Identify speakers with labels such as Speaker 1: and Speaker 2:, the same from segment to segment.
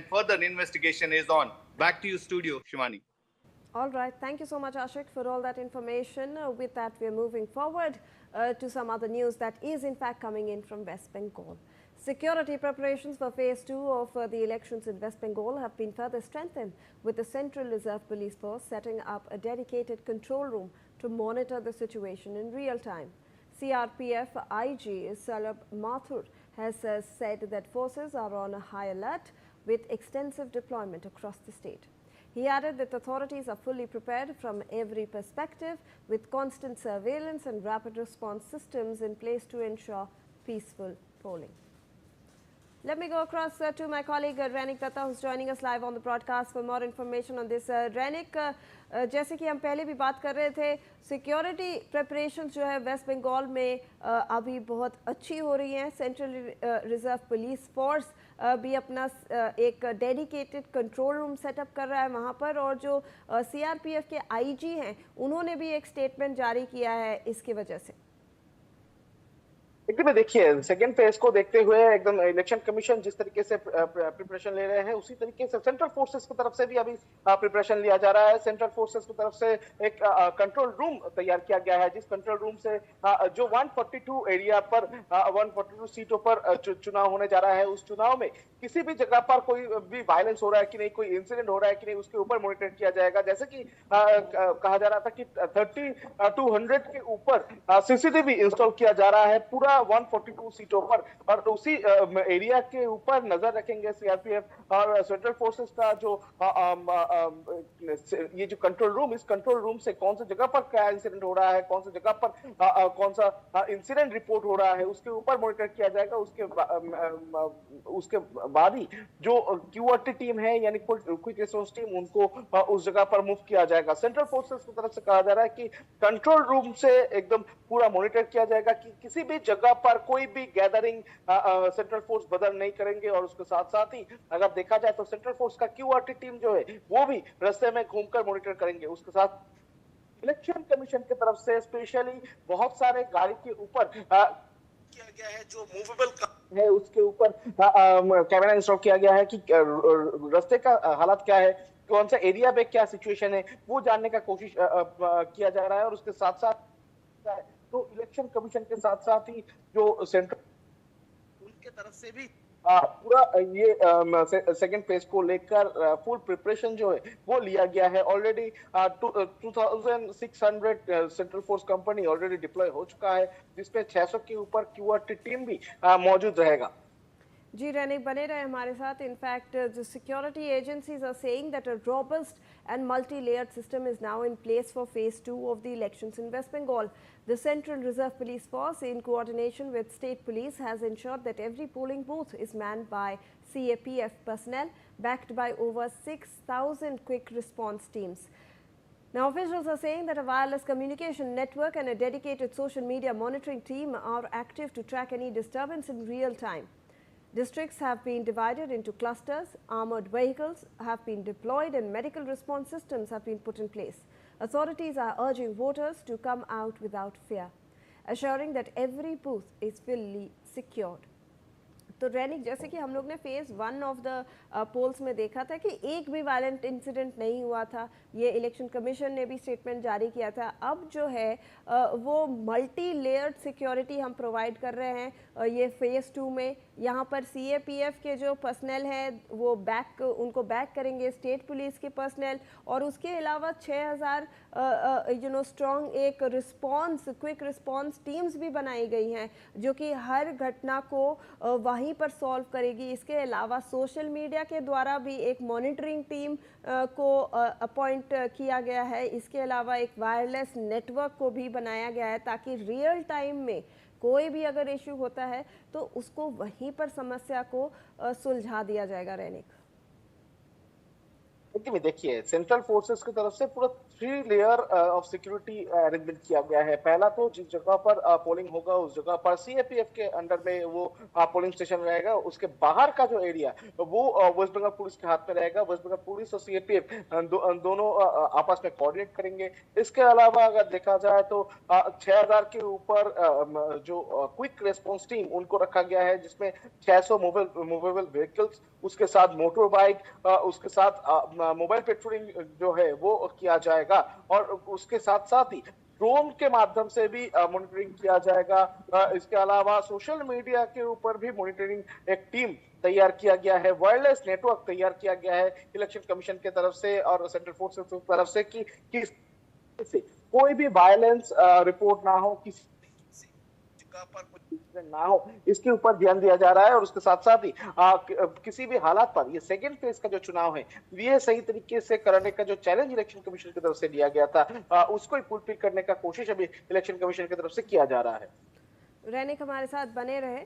Speaker 1: further investigation is on. Back to you, studio, Shivani.
Speaker 2: All right, thank you so much, Ashik, for all that information. With that, we are moving forward to some other news that is in fact coming in from West Bengal. Security preparations for phase 2 of the elections in West Bengal have been further strengthened, with the Central Reserve Police Force setting up a dedicated control room to monitor the situation in real time. CRPF IG Salab Mathur has said that forces are on a high alert with extensive deployment across the state. He added that authorities are fully prepared from every perspective, with constant surveillance and rapid response systems in place to ensure peaceful polling. Let me go across to my colleague Rainik Datta, who's joining us live on the broadcast for more information on this. Rainik, जैसे कि हम पहले भी बात कर रहे थे, security preparations जो है वेस्ट बंगाल में अभी बहुत अच्छी हो रही हैं. सेंट्रल रिजर्व पुलिस फोर्स भी अपना एक डेडिकेटेड कंट्रोल रूम सेटअप कर रहा है वहाँ पर, और जो सीआरपीएफ के आईजी हैं उन्होंने भी एक स्टेटमेंट जारी किया है इसकी वजह से.
Speaker 3: एकदम देखिए, सेकेंड फेज को देखते हुए एकदम इलेक्शन कमीशन जिस तरीके से प्रिपरेशन ले रहे हैं, उसी तरीके से सेंट्रल फोर्सेस की तरफ से भी अभी प्रिपरेशन लिया जा रहा है. सेंट्रल फोर्सेस की तरफ से एक कंट्रोल रूम तैयार किया गया है, जिस कंट्रोल रूम से जो 142 एरिया पर 142 सीटों पर चुनाव होने जा रहा है, उस चुनाव में किसी भी जगह पर कोई भी वायलेंस हो रहा है कि नहीं, कोई इंसिडेंट हो रहा है कि नहीं, उसके ऊपर मॉनिटर किया जाएगा. जैसे कि कहा जा रहा था कि 3200 के ऊपर सीसीटीवी इंस्टॉल किया जा रहा है पूरा 142 सीटों पर, और उसी एरिया के ऊपर नजर रखेंगे सीआरपीएफ और सेंट्रल फोर्सेस का जो ये जो कंट्रोल रूम, इस कंट्रोल रूम से कौन सी जगह पर क्या इंसिडेंट हो रहा है, कौन सी जगह पर कौन सा इंसिडेंट रिपोर्ट हो रहा है, उसके ऊपर मॉनिटर किया जाएगा. उसके बाद ही जो क्यूआरटी टीम है यानी क्विक रिस्पांस टीम, उनको उस जगह पर मूव किया जाएगा. सेंट्रल फोर्सेस की तरफ से कहा जा रहा है कि कंट्रोल रूम से एकदम पूरा मॉनिटर किया जाएगा कि किसी भी जगह पर कोई भी गैदरिंग सेंट्रल फोर्स बदल नहीं करेंगे. और उसके साथ साथ ही अगर देखा जाए तो सेंट्रल फोर्स का क्यूआरटी टीम जो है वो भी रास्ते में घूमकर मॉनिटर करेंगे. उसके साथ इलेक्शन कमीशन की तरफ से स्पेशली बहुत सारे गाड़ी के ऊपर किया गया है, जो मूवेबल है उसके ऊपर कैमरा इंस्टॉल किया गया है कि रास्ते का हालत क्या है, कौन सा एरिया पे क्या सिचुएशन है, वो जानने का कोशिश किया जा रहा है. और उसके साथ साथ तो इलेक्शन कमीशन के साथ साथ ही जो सेंट्रल उनके तरफ से भी पूरा ये सेकंड फेज को लेकर फुल प्रिपरेशन जो है वो लिया गया है. Already 2600 central force company already deploy हो चुका है, जिसमें 600 के ऊपर क्यूआरटी टीम भी मौजूद रहेगा.
Speaker 2: जी रैनिक, बने रहे हमारे साथ. In fact the security agencies are saying that a robust and multi-layered system is now in place for phase 2 of the elections in West Bengal. The Central Reserve Police Force, in coordination with state police, has ensured that every polling booth is manned by CAPF personnel, backed by over 6,000 quick response teams. Now, officials are saying that a wireless communication network and a dedicated social media monitoring team are active to track any disturbance in real time. Districts have been divided into clusters, armored vehicles have been deployed, and medical response systems have been put in place. Authorities are urging voters to come out without fear, assuring that every booth is fully secured. तो रैनिक, जैसे कि हम लोग ने phase 1 of the poles में देखा था कि एक भी वायलेंट इंसिडेंट नहीं हुआ था, ये इलेक्शन कमीशन ने भी स्टेटमेंट जारी किया था. अब जो है वो मल्टी लेयर्ड सिक्योरिटी हम प्रोवाइड कर रहे हैं ये फेज़ 2 में. यहाँ पर सीएपीएफ के जो पर्सनल है वो उनको बैक करेंगे स्टेट पुलिस के पर्सनल, और उसके अलावा 6000 स्ट्रॉन्ग एक क्विक रिस्पॉन्स टीम्स भी बनाई गई हैं जो कि हर घटना को वहीं पर सॉल्व करेगी. इसके अलावा सोशल मीडिया के द्वारा भी एक मॉनिटरिंग टीम को अपॉइंट किया गया है. इसके अलावा एक वायरलेस नेटवर्क को भी बनाया गया है ताकि रियल टाइम में कोई भी अगर इश्यू होता है तो उसको वहीं पर समस्या को सुलझा दिया जाएगा. रैनिक,
Speaker 3: लेकिन देखिए सेंट्रल फोर्सेस की तरफ से पूरा 3 लेयर ऑफ सिक्योरिटी अरेंजमेंट किया गया है। पहला तो जिस जगह पर पोलिंग होगा उस जगह पर सीएपीएफ के अंडर में वो पोलिंग स्टेशन रहेगा। उसके बाहर का जो एरिया वो वेस्ट बंगाल पुलिस के हाथ में रहेगा। वेस्ट बंगाल पुलिस और सीएपीएफ दोनों आपस में कोऑर्डिनेट करेंगे। इसके अलावा अगर देखा जाए तो 6000 के ऊपर जो क्विक रेस्पॉन्स टीम उनको रखा गया है, जिसमें 600 मूवेबल व्हीकल्स, उसके साथ मोटर बाइक, उसके साथ मोबाइल पेट्रोलिंग जो है वो किया जाएगा। और उसके साथ साथ ही ड्रोन के माध्यम से भी मॉनिटरिंग किया जाएगा। इसके अलावा सोशल मीडिया के ऊपर भी मॉनिटरिंग एक टीम तैयार किया गया है। वायरलेस नेटवर्क तैयार किया गया है इलेक्शन कमीशन की तरफ से और सेंट्रल फोर्सेस की तरफ से कि से कोई भी वायलेंस रिपोर्ट ना हो, किसी जगह पर कुछ इंसिडेंट ना हो, इसके ऊपर ध्यान दिया जा रहा है। और उसके साथ साथ ही किसी भी हालात पर ये सेकेंड फेज का जो चुनाव है ये सही तरीके से करने का जो चैलेंज इलेक्शन कमीशन की तरफ से लिया गया था उसको ही फुलफिल करने का कोशिश अभी इलेक्शन कमीशन की तरफ से किया जा रहा है।
Speaker 2: रैनिक हमारे साथ बने रहे।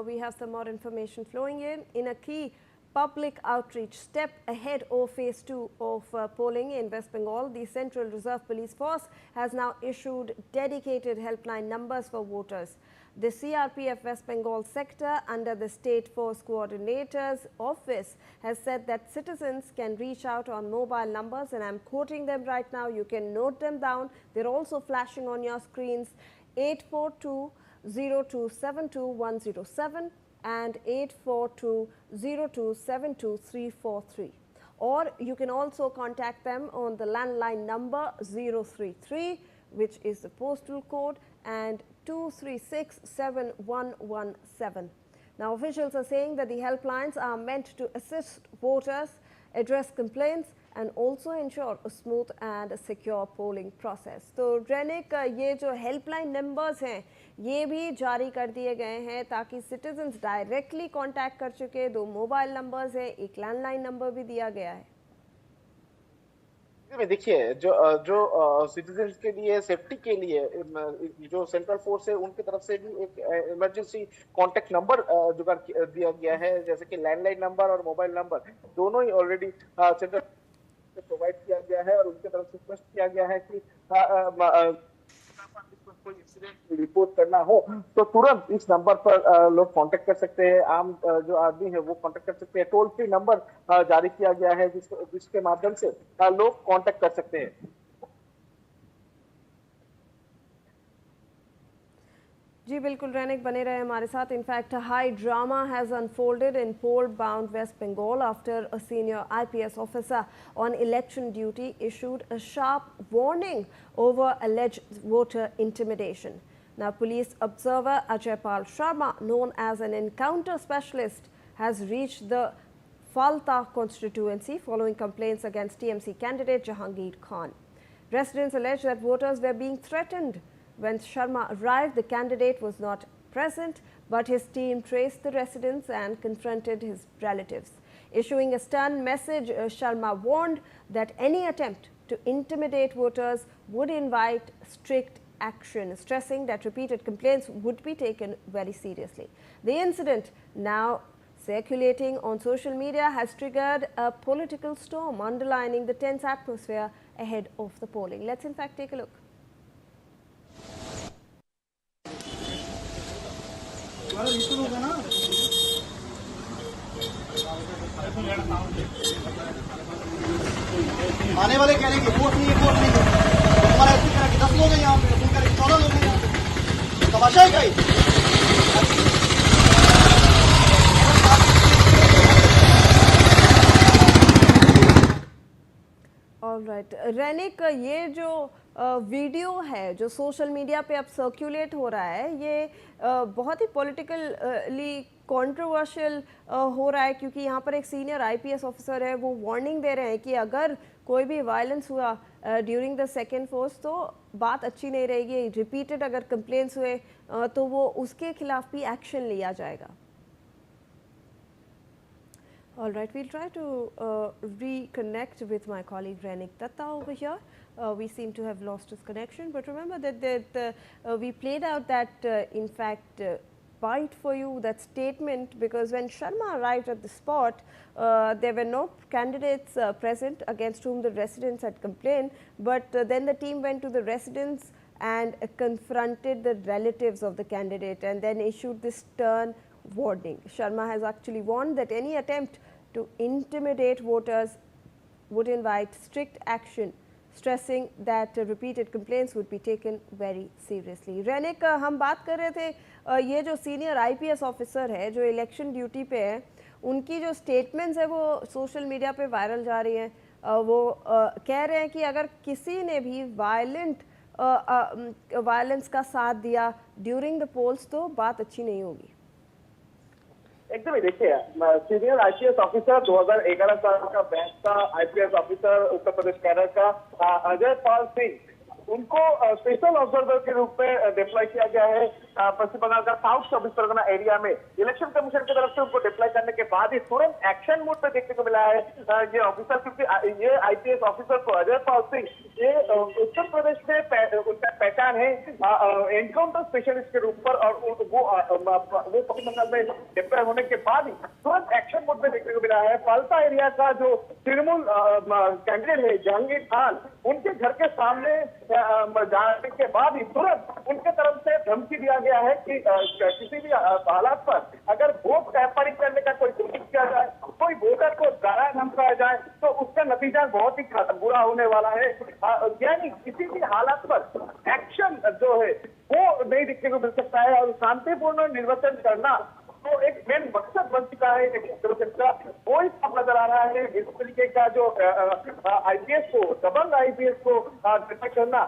Speaker 2: We have some more information flowing in a key public outreach step ahead of phase 2 of polling in West Bengal. The Central Reserve Police Force has now issued dedicated helpline numbers for voters. The CRPF West Bengal sector under the State Force Coordinator's office has said that citizens can reach out on mobile numbers, and I'm quoting them right now. You can note them down. They're also flashing on your screens: 842-0272-107 and 842-0272-343. Or you can also contact them on the landline number 033, which is the postal code, and 236-7117. Now, officials are saying that the helplines are meant to assist voters, address complaints, and also ensure a smooth and secure polling process. तो रैनिक ये जो helpline numbers हैं ये भी जारी कर दिए गए हैं ताकि सिटीजन्स डायरेक्टली कांटेक्ट कर चुके। 2 मोबाइल नंबर्स हैं, एक लैंडलाइन नंबर भी दिया गया है।
Speaker 3: देखिए जो जो सिटीजन्स के लिए सेफ्टी के लिए जो सेंट्रल फोर्स है उनकी तरफ से भी एक इमरजेंसी कांटेक्ट नंबर जुगाड़ दिया गया है, जैसे कि लैंडलाइन नंबर और मोबाइल नंबर दोनों ही ऑलरेडी सेंट्रल प्रोवाइड किया गया है। और उनकी तरफ से स्पष्ट किया गया है कि कोई इंसिडेंट रिपोर्ट करना हो तो तुरंत इस नंबर पर लोग कांटेक्ट कर सकते हैं। आम जो आदमी है वो कांटेक्ट कर सकते हैं। टोल फ्री नंबर जारी किया गया है जिसके माध्यम से लोग कांटेक्ट कर सकते हैं।
Speaker 2: जी बिल्कुल, रैनिक बने रहे हमारे साथ। In fact high drama has unfolded in poll bound West Bengal after a senior IPS officer on election duty issued a sharp warning over alleged voter intimidation. Now, police observer Ajaypal Sharma, known as an encounter specialist, has reached the Falta constituency following complaints against TMC candidate Jahangir Khan. Residents allege that voters were being threatened. When Sharma arrived, the candidate was not present, but his team traced the residents and confronted his relatives. Issuing a stern message, Sharma warned that any attempt to intimidate voters would invite strict action, stressing that repeated complaints would be taken very seriously. The incident, now circulating on social media, has triggered a political storm, underlining the tense atmosphere ahead of the polling. Let's in fact take a look.
Speaker 4: आने वाले कह रहे हैं कि vote नहीं है, vote नहीं है। हमारा ऐसे कह रहे कि 10 लोग हैं यहाँ पे, तुम कह रहे 14 लोग हैं यहाँ पे। तमाशा है क्या ये?
Speaker 2: ऑलराइट रैनिक, ये जो वीडियो है जो सोशल मीडिया पे अब सर्कुलेट हो रहा है ये बहुत ही पॉलिटिकली कंट्रोवर्शियल हो रहा है, क्योंकि यहाँ पर एक सीनियर IPS ऑफिसर है, वो वार्निंग दे रहे हैं कि अगर कोई भी वायलेंस हुआ ड्यूरिंग द सेकेंड फोर्स तो बात अच्छी नहीं रहेगी। रिपीटेड अगर कंप्लेंट्स हुए तो वो उसके खिलाफ भी एक्शन लिया जाएगा। All right, we'll try to reconnect with my colleague Rainik Datta over here. We seem to have lost his connection, but remember that we played out that in fact bite for you, that statement, because when Sharma arrived at the spot, there were no candidates present against whom the residents had complained, but then the team went to the residents and confronted the relatives of the candidate and then issued this stern warning. Sharma has actually warned that any attempt to intimidate voters would invite strict action, stressing that repeated complaints would be taken very seriously. रैनिक, हम बात कर रहे थे ये जो senior IPS officer है जो election duty पे है, उनकी जो स्टेटमेंट्स है वो सोशल मीडिया पे वायरल जा रही हैं। वो कह रहे हैं कि अगर किसी ने भी वायलेंस का साथ दिया ड्यूरिंग द पोल्स तो बात अच्छी नहीं होगी।
Speaker 3: एकदम ही देखिए, सीनियर आईपीएस ऑफिसर 2011 साल का बैंक का IPS officer Uttar Pradesh cadre का अजय पाल सिंह, उनको स्पेशल ऑब्जर्वर के रूप में डिप्लॉय किया गया है पश्चिम बंगाल का साउथ 24 परगना एरिया में। इलेक्शन कमीशन की तरफ से उनको डिप्लॉय करने के बाद ही तुरंत एक्शन मोड पे देखने को मिला है ये ऑफिसर, क्योंकि ये आईपीएस ऑफिसर को अजय पाल सिंह, ये उत्तर प्रदेश में उनका पहचान है एनकाउंटर स्पेशलिस्ट के रूप पर, और वो पश्चिम बंगाल में डिप्लॉय होने के बाद ही तुरंत एक्शन मोड में देखने को मिला है। पालता एरिया का जो तृणमूल कैंडिडेट है जहांगीर खान, उनके घर के सामने जाने के बाद ही तुरंत उनके तरफ से धमकी दिया गया है कि किसी भी हालात पर अगर वोट टैंपरिंग करने का कोई कोशिश किया जाए, कोई वोटर को डराया धमकाया जाए तो उसका नतीजा बहुत ही बुरा होने वाला है। यानी किसी भी हालात पर एक्शन जो है वो नहीं देखने को मिल सकता है, और शांतिपूर्ण निर्वाचन करना तो एक मेन मकसद बन चुका है निर्वाचन का। वही साफ नजर आ रहा है इस तरीके का जो आईपीएस को, दबंग आईपीएस को डिफेक्ट करना,